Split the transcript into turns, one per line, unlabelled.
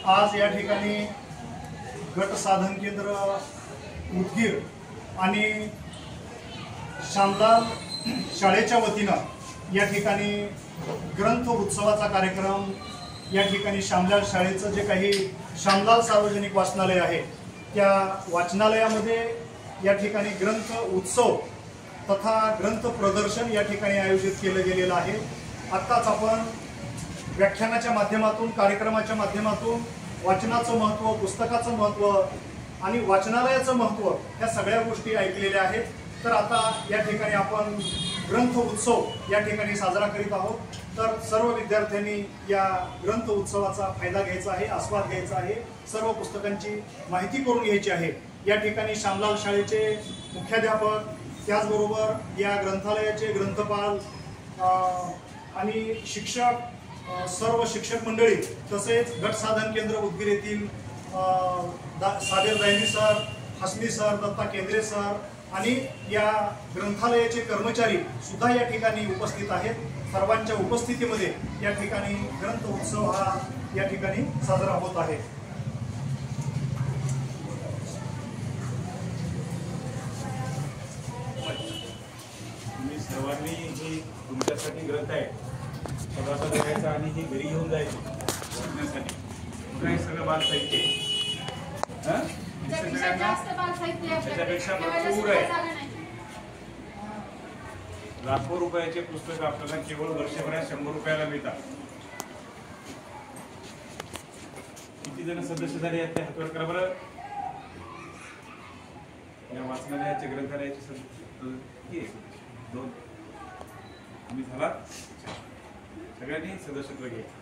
आज या ठिकाणी गट साधन केंद्र उदगीर आणि श्यामलाल शाळेच्या वतीनं या ठिकाणी ग्रंथ उत्सवाचा कार्यक्रम या ठिकाणी श्यामलाल शाळेचं जे काही श्यामलाल सार्वजनिक वाचनालय आहे त्या वाचनालयामध्ये या ठिकाणी ग्रंथ उत्सव तथा ग्रंथ प्रदर्शन या ठिकाणी आयोजित केलं गेलेलं आहे। आत्ताच आपण व्याख्यानाच्या माध्यमातून कार्यक्रमाच्या माध्यमातून वाचनाचं महत्त्व, पुस्तकाचं महत्त्व आणि वाचनालयाचं महत्त्व ह्या सगळ्या गोष्टी ऐकलेल्या आहेत। तर आता या ठिकाणी आपण ग्रंथ उत्सव या ठिकाणी साजरा करीत आहोत। तर सर्व विद्यार्थ्यांनी या ग्रंथ उत्सवाचा फायदा घ्यायचा आहे, आस्वाद घ्यायचा आहे, सर्व पुस्तकांची माहिती करून घ्यायची आहे। या ठिकाणी श्यामलाल शाळेचे मुख्याध्यापक, त्याचबरोबर या ग्रंथालयाचे ग्रंथपाल आणि शिक्षक, सर्व शिक्षक मंडळी, तसेच गट साधन केंद्र उदगीर येथील साबीर दायनी सर, हसनी सर, दत्ता केंद्रे सर आणि या ग्रंथालयाचे कर्मचारी सुद्धा या ठिकाणी उपस्थित आहेत। सर्वांच्या उपस्थितीमध्ये या ठिकाणी ग्रंथ उत्सव हा या ठिकाणी साजरा होत आहे।
तुम्ही सर्वांनी ही तुमच्यासाठी ग्रंथ आहे स्वतःचा बघायचा आणि ही घरी घेऊन जायची वाचण्यासाठी। पुन्हा सगळं बाल साहित्य त्याच्यापेक्षा भरपूर आहे। लाखो रुपयाचे पुस्तक आपल्याला केवळ वर्षभरात 100 रुपयाला मिळतात। किती जण सदस्य झाले आहेत ते हातवर करा बरं। या वाचनालयाचे ग्रंथालयाचे सदस्य 2 तुम्ही झाला, सगळ्यांनी सदस्यत्व घ्यायचं।